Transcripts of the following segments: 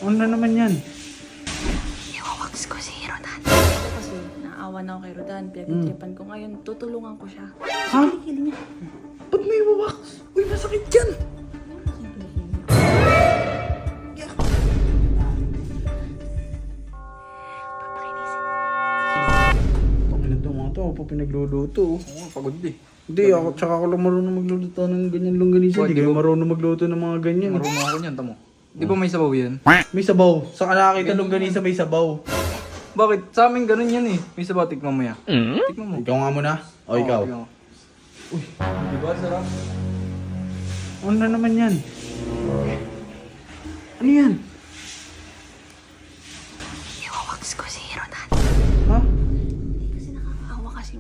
Ano na naman yan? Iwawax ko si Rodan. Ako kasi, naawa na ako kay Rodan. Pinagtitripan ko ngayon, tutulungan ko siya. Ha? Kilikili niya. Ba't may wax? Uy, masakit yan! Pangin na mga to, ako pa pinagluluto. Oo, pagod eh. Hindi, ako, tsaka ako lang marunong magluto ng ganyan longganisa. Hindi kayo marunong magluto ng mga ganyan. Marunong ako niyan, tamo. Di ba may sabaw yan? May sabaw. Saan ka nakakita longganisa may sabaw? Bakit? Sa amin ganun yan eh. May sabaw, tikman mo yan. Tikman mo. Ikaw nga muna. O ikaw. Ikaw. Uy, di ba sarap? Ano na naman yan? Ano yan? Iwawax ko si Rodan. Ha? Kasi nakakaawa kasi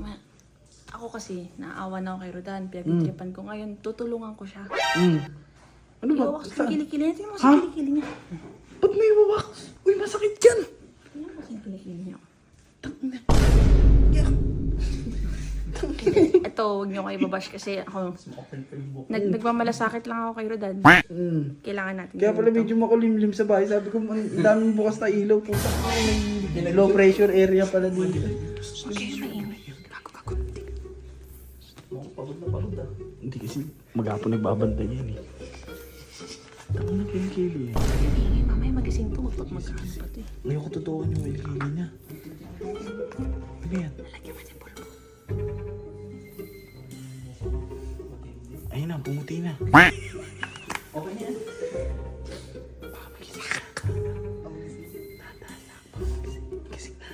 ako kasi, naawa na ako kay Rodan. Pinagtitripan ko ngayon, tutulungan ko siya. Ano ba? Iwawax ko Saan? kilikili niya. Tingnan mo Ha? sa kilikili niya. Ba't may wax? Uy, masakit yan! Tingnan mo sa kilikili niya. Ito, huwag niyo kayo babash kasi ako, nagmamalasakit lang ako kay Rodan. Kailangan natin. Kaya pala gawin to. medyo makulimlim sa bahay. Sabi ko, ang daming bukas na ilaw. Puta ko, may low pressure area pala dito. Okay, mainit. Gago. Pagod na pagod ah. Hindi kasi maghapon nagbabantay yan eh. Tama na kilikili eh. Ingay, mamaya magising to. Pag magkaan pa to eh. Ayoko totoo yung kilikili niya. Ano yan? Lalagyan mo din pulbo. Ayun na, pumuti na. Okay na yan. Baka magising na. Tandaan lang, baka magising na.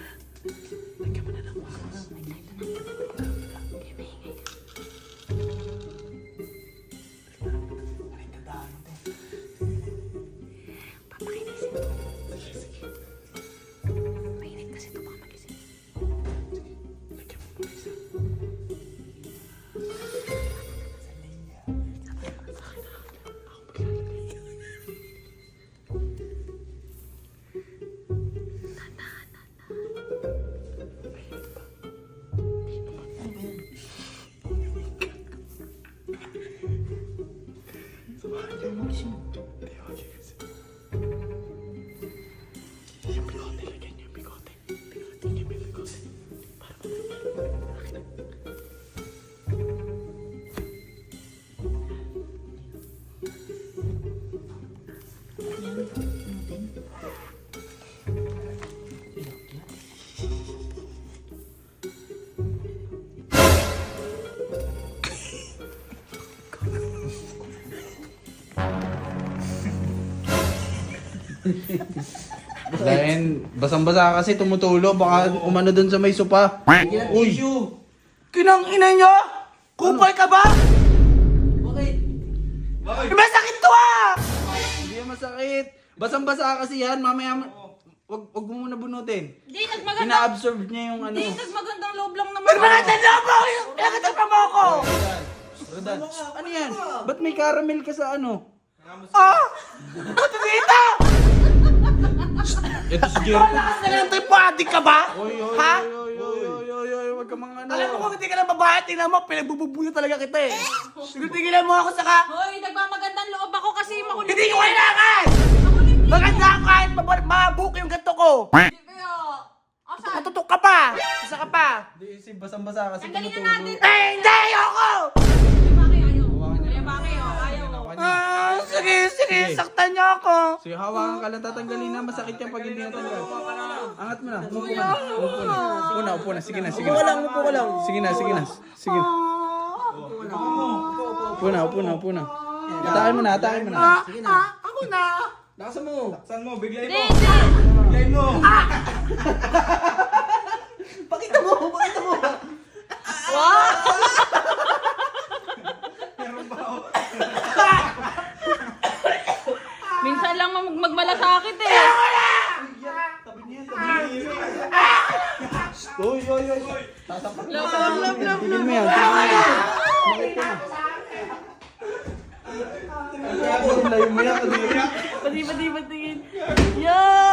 Lagyan mo na ng wax. Okay, maingay ka. Papakinisin to. Mainit kasi to, baka magising. Lagyan mo ng isa. Yung bigote, lagyan niyo yung bigote. Lagyan niyo yung bigote. Para Dahil basang-basa kasi tumutulo, baka umano dun sa may sopa. Uy! Kinang ina niya! Kupal ka ba? Bakit? Masakit to ah! Hindi yan masakit. Basang-basa kasi yan, mamaya wag mo muna bunutin. Hindi, nagmagandang... Ina-absorb niya yung ano. Hindi, nagmagandang loob lang naman. Pero mga tanda mo! Pinakita pa mo ako! Rodan, ano yan? Ba't may caramel ka sa ano? Ah! Ba't dito? Ito si Jericho. Antipati ka ba? Oy, Ha? wag ka mga ano. Alam mo kung hindi ka lang babae, tingnan mo, pinagbububuyo talaga kita eh. Tinitigilan mo ako saka, Hoy, nagmamagandang loob ako kasi makulit. hindi ko kailangan! Makulit. Maganda ako kahit mabuko yung ganito ko. Hindi kayo. Asan? Matutok ka pa! Isa ka pa! Hindi, si basang-basa kasi Tanggalin na tumutulo. natin. Eh, hindi! Ayoko! Bakit ayaw? Kaya bakit ayaw? Sige, saktan niyo ako. Sige, hawakan ka lang, tatanggalin na. Masakit yan pag hindi natanggal. Angat mo na. Upo na. Upo na. Sige na. Upo ka lang. Sige na. Upo na. Atakin mo na. Ako na. Lakasan mo. Laksan mo, biglayin Hindi, mo. hindi. Biglayin mo. Pakita mo. Minsan lang magmalasakit eh. Uy. Love. Tigil mo yan. Layo mo yan. Pati tingin. Yan!